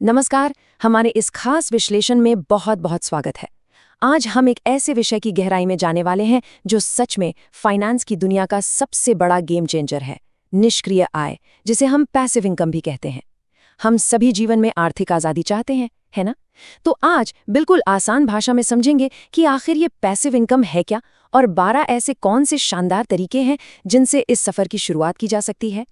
नमस्कार। हमारे इस खास विश्लेषण में बहुत बहुत स्वागत है। आज हम एक ऐसे विषय की गहराई में जाने वाले हैं जो सच में फाइनेंस की दुनिया का सबसे बड़ा गेम चेंजर है, निष्क्रिय आय, जिसे हम पैसिव इनकम भी कहते हैं। हम सभी जीवन में आर्थिक आज़ादी चाहते हैं, है ना? तो आज बिल्कुल आसान भाषा में समझेंगे कि आखिर ये पैसिव इनकम है क्या और 12 ऐसे कौन से शानदार तरीके हैं जिनसे इस सफ़र की शुरुआत की जा सकती है।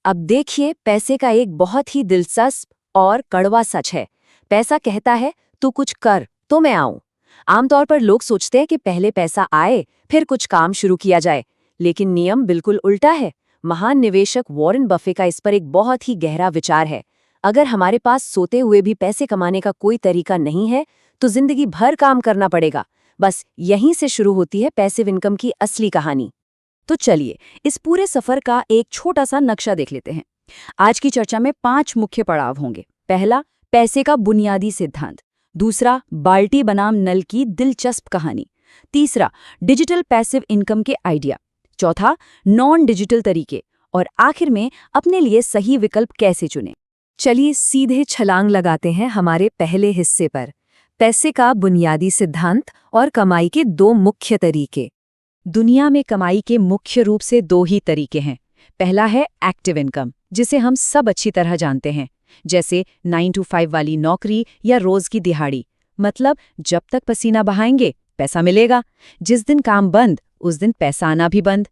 अब देखिए, पैसे का एक बहुत ही दिलचस्प और कड़वा सच है। पैसा कहता है तू कुछ कर तो मैं आऊं। आमतौर पर लोग सोचते हैं कि पहले पैसा आए फिर कुछ काम शुरू किया जाए, लेकिन नियम बिल्कुल उल्टा है। महान निवेशक वॉरेन बफे का इस पर एक बहुत ही गहरा विचार है। अगर हमारे पास सोते हुए भी पैसे कमाने का कोई तरीका नहीं है तो जिंदगी भर काम करना पड़ेगा। बस यहीं से शुरू होती है पैसिव इनकम की असली कहानी। तो चलिए इस पूरे सफर का एक छोटा सा नक्शा देख लेते हैं। आज की चर्चा में 5 मुख्य पड़ाव होंगे। पहला, पैसे का बुनियादी सिद्धांत। दूसरा, बाल्टी बनाम नल की दिलचस्प कहानी। तीसरा, डिजिटल पैसिव इनकम के आइडिया। चौथा, नॉन डिजिटल तरीके। और आखिर में अपने लिए सही विकल्प कैसे चुनें। चलिए सीधे छलांग लगाते हैं हमारे पहले हिस्से पर, पैसे का बुनियादी सिद्धांत और कमाई के 2 मुख्य तरीके। दुनिया में कमाई के मुख्य रूप से 2 ही तरीके हैं। पहला है एक्टिव इनकम, जिसे हम सब अच्छी तरह जानते हैं, जैसे 9 to 5 वाली नौकरी या रोज की दिहाड़ी। मतलब जब तक पसीना बहाएंगे पैसा मिलेगा, जिस दिन काम बंद उस दिन पैसा आना भी बंद।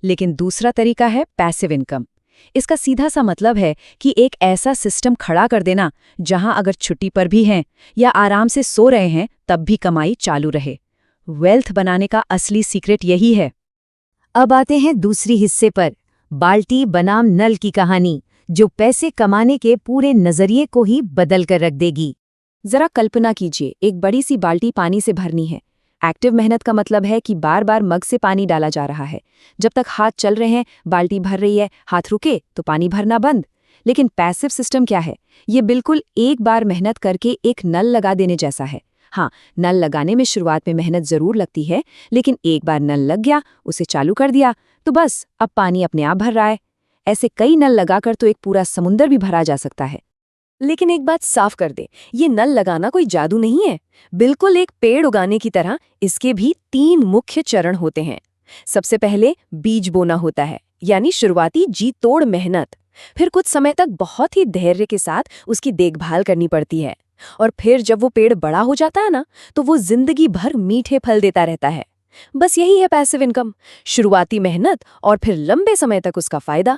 लेकिन दूसरा तरीका है पैसिव इनकम। इसका सीधा सा मतलब है कि एक ऐसा सिस्टम खड़ा कर देना जहां अगर छुट्टी पर भी हैं या आराम से सो रहे हैं तब भी कमाई चालू रहे। वेल्थ बनाने का असली सीक्रेट यही है। अब आते हैं दूसरी हिस्से पर, बाल्टी बनाम नल की कहानी, जो पैसे कमाने के पूरे नजरिए को ही बदल कर रख देगी। जरा कल्पना कीजिए, एक बड़ी सी बाल्टी पानी से भरनी है। एक्टिव मेहनत का मतलब है कि बार बार मग से पानी डाला जा रहा है। जब तक हाथ चल रहे हैं बाल्टी भर रही है, हाथ रुके तो पानी भरना बंद। लेकिन पैसिव सिस्टम क्या है? ये बिल्कुल एक बार मेहनत करके एक नल लगा देने जैसा है। हाँ, नल लगाने में शुरुआत में मेहनत जरूर लगती है, लेकिन एक बार नल लग गया, उसे चालू कर दिया तो बस अब पानी अपने आप भर रहा है। ऐसे कई नल लगाकर तो एक पूरा समुंदर भी भरा जा सकता है। लेकिन एक बात साफ कर दे, ये नल लगाना कोई जादू नहीं है। बिल्कुल एक पेड़ उगाने की तरह इसके भी 3 मुख्य चरण होते हैं। सबसे पहले बीज बोना होता है, यानी शुरुआती जी तोड़ मेहनत। फिर कुछ समय तक बहुत ही धैर्य के साथ उसकी देखभाल करनी पड़ती है। और फिर जब वो पेड़ बड़ा हो जाता है ना, तो वो जिंदगी भर मीठे फल देता रहता है। बस यही है पैसिव इनकम, शुरुआती मेहनत और फिर लंबे समय तक उसका फायदा।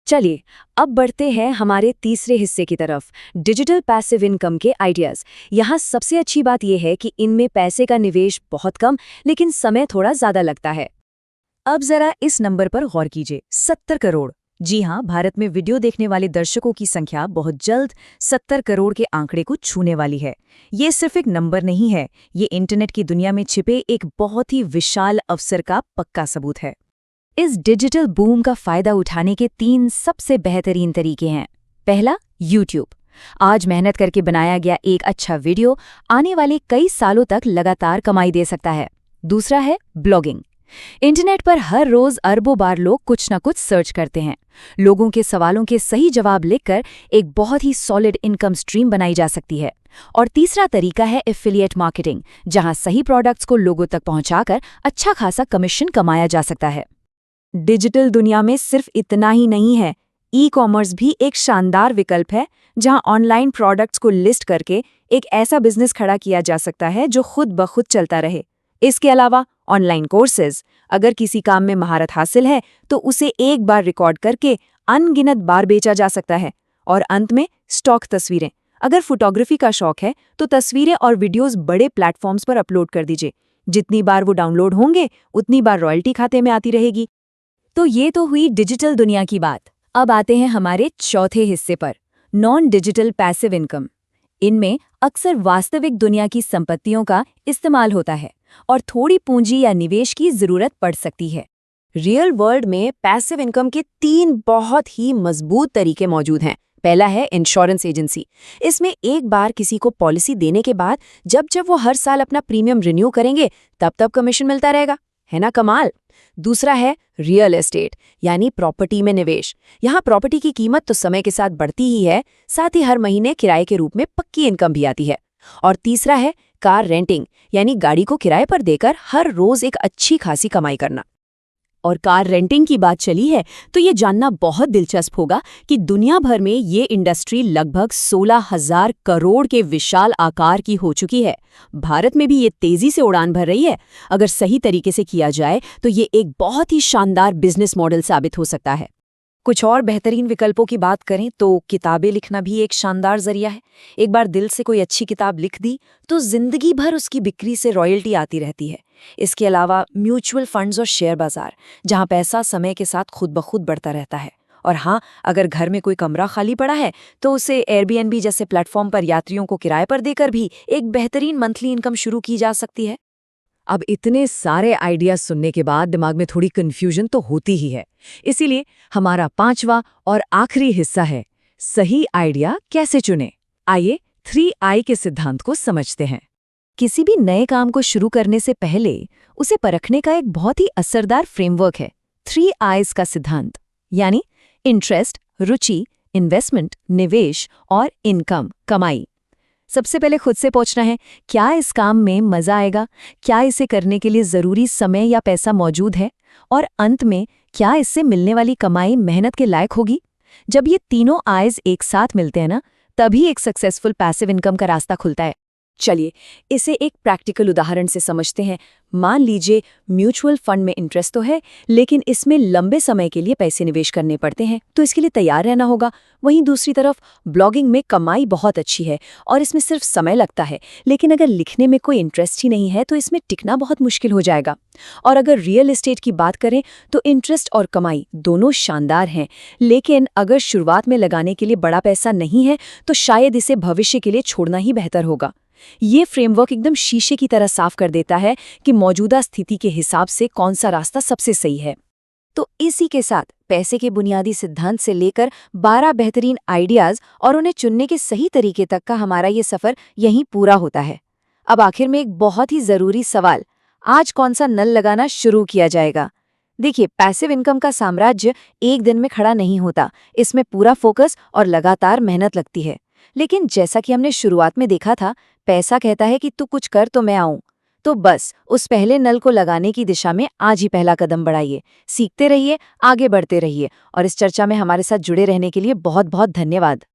चलिए अब बढ़ते हैं हमारे तीसरे हिस्से की तरफ, डिजिटल पैसिव इनकम के आइडियाज। यहाँ सबसे अच्छी बात यह है कि इनमें पैसे का निवेश बहुत कम, लेकिन समय थोड़ा ज्यादा लगता है। अब जरा इस नंबर पर गौर कीजिए, 70 करोड़। जी हाँ, भारत में वीडियो देखने वाले दर्शकों की संख्या बहुत जल्द 70 करोड़ के आंकड़े को छूने वाली है। ये सिर्फ एक नंबर नहीं है, ये इंटरनेट की दुनिया में छिपे एक बहुत ही विशाल अवसर का पक्का सबूत है। इस डिजिटल बूम का फायदा उठाने के 3 सबसे बेहतरीन तरीके हैं। पहला, यूट्यूब। आज मेहनत करके बनाया गया एक अच्छा वीडियो आने वाले कई सालों तक लगातार कमाई दे सकता है। दूसरा है ब्लॉगिंग। इंटरनेट पर हर रोज अरबों बार लोग कुछ ना कुछ सर्च करते हैं। लोगों के सवालों के सही जवाब लिखकर एक बहुत ही सॉलिड इनकम स्ट्रीम बनाई जा सकती है। और तीसरा तरीका है एफिलिएट मार्केटिंग, जहां सही प्रोडक्ट्स को लोगों तक पहुंचाकर अच्छा खासा कमीशन कमाया जा सकता है। डिजिटल दुनिया में सिर्फ इतना ही नहीं है, ई कॉमर्स भी एक शानदार विकल्प है, जहां ऑनलाइन प्रोडक्ट्स को लिस्ट करके एक ऐसा बिजनेस खड़ा किया जा सकता है जो खुद ब खुद चलता रहे। इसके अलावा ऑनलाइन कोर्सेज, अगर किसी काम में महारत हासिल है तो उसे एक बार रिकॉर्ड करके अनगिनत बार बेचा जा सकता है। और अंत में स्टॉक तस्वीरें, अगर फोटोग्राफी का शौक है तो तस्वीरें और वीडियोस बड़े प्लेटफॉर्म्स पर अपलोड कर दीजिए। जितनी बार वो डाउनलोड होंगे उतनी बार रॉयल्टी खाते में आती रहेगी। तो ये तो हुई डिजिटल दुनिया की बात। अब आते हैं हमारे चौथे हिस्से पर, नॉन डिजिटल पैसिव इनकम। इनमें अक्सर वास्तविक दुनिया की संपत्तियों का इस्तेमाल होता है और थोड़ी पूंजी या निवेश की जरूरत पड़ सकती है। रियल वर्ल्ड में पैसिव इनकम के 3 बहुत ही मजबूत तरीके मौजूद हैं। पहला है इंश्योरेंस एजेंसी। इसमें एक बार किसी को पॉलिसी देने के बाद जब जब वो हर साल अपना प्रीमियम रिन्यू करेंगे तब तब कमीशन मिलता रहेगा। है ना कमाल। दूसरा है रियल एस्टेट, यानी प्रॉपर्टी में निवेश। यहाँ प्रॉपर्टी की कीमत तो समय के साथ बढ़ती ही है, साथ ही हर महीने किराए के रूप में पक्की इनकम भी आती है। और तीसरा है कार रेंटिंग, यानी गाड़ी को किराए पर देकर हर रोज एक अच्छी खासी कमाई करना। और कार रेंटिंग की बात चली है तो ये जानना बहुत दिलचस्प होगा कि दुनिया भर में ये इंडस्ट्री लगभग 16,000 करोड़ के विशाल आकार की हो चुकी है। भारत में भी ये तेजी से उड़ान भर रही है। अगर सही तरीके से किया जाए तो ये एक बहुत ही शानदार बिजनेस मॉडल साबित हो सकता है। कुछ और बेहतरीन विकल्पों की बात करें तो किताबें लिखना भी एक शानदार जरिया है। एक बार दिल से कोई अच्छी किताब लिख दी तो जिंदगी भर उसकी बिक्री से रॉयल्टी आती रहती है। इसके अलावा म्यूचुअल फंड्स और शेयर बाजार, जहां पैसा समय के साथ खुद ब खुद बढ़ता रहता है। और हाँ, अगर घर में कोई कमरा खाली पड़ा है तो उसे एयरबीएनबी जैसे प्लेटफॉर्म पर यात्रियों को किराए पर देकर भी एक बेहतरीन मंथली इनकम शुरू की जा सकती है। अब इतने सारे आइडियाज सुनने के बाद दिमाग में थोड़ी कंफ्यूजन तो होती ही है। इसीलिए हमारा 5वां और आखिरी हिस्सा है, सही आइडिया कैसे चुनें। आइए 3I के सिद्धांत को समझते हैं। किसी भी नए काम को शुरू करने से पहले उसे परखने का एक बहुत ही असरदार फ्रेमवर्क है 3I's का सिद्धांत, यानी इंटरेस्ट, रुचि, इन्वेस्टमेंट, निवेश और इनकम, कमाई। सबसे पहले खुद से पूछना है, क्या इस काम में मजा आएगा? क्या इसे करने के लिए जरूरी समय या पैसा मौजूद है? और अंत में, क्या इससे मिलने वाली कमाई मेहनत के लायक होगी? जब ये तीनों आइज एक साथ मिलते हैं ना, तभी एक सक्सेसफुल पैसिव इनकम का रास्ता खुलता है। चलिए इसे एक प्रैक्टिकल उदाहरण से समझते हैं। मान लीजिए म्यूचुअल फंड में इंटरेस्ट तो है, लेकिन इसमें लंबे समय के लिए पैसे निवेश करने पड़ते हैं, तो इसके लिए तैयार रहना होगा। वहीं दूसरी तरफ ब्लॉगिंग में कमाई बहुत अच्छी है और इसमें सिर्फ समय लगता है, लेकिन अगर लिखने में कोई इंटरेस्ट ही नहीं है तो इसमें टिकना बहुत मुश्किल हो जाएगा। और अगर रियल एस्टेट की बात करें तो इंटरेस्ट और कमाई दोनों शानदार हैं, लेकिन अगर शुरुआत में लगाने के लिए बड़ा पैसा नहीं है तो शायद इसे भविष्य के लिए छोड़ना ही बेहतर होगा। ये फ्रेमवर्क एकदम शीशे की तरह साफ कर देता है कि मौजूदा स्थिति के हिसाब से कौन सा रास्ता सबसे सही है। तो इसी के साथ पैसे के बुनियादी सिद्धांत से लेकर 12 बेहतरीन आइडियाज और उन्हें चुनने के सही तरीके तक का हमारा ये सफर यहीं पूरा होता है। अब आखिर में एक बहुत ही जरूरी सवाल, आज कौन सा नल लगाना शुरू किया जाएगा? देखिए, पैसिव इनकम का साम्राज्य एक दिन में खड़ा नहीं होता। इसमें पूरा फोकस और लगातार मेहनत लगती है। लेकिन जैसा कि हमने शुरुआत में देखा था, पैसा कहता है कि तू कुछ कर तो मैं आऊं। तो बस उस पहले नल को लगाने की दिशा में आज ही पहला कदम बढ़ाइए। सीखते रहिए, आगे बढ़ते रहिए और इस चर्चा में हमारे साथ जुड़े रहने के लिए बहुत बहुत धन्यवाद।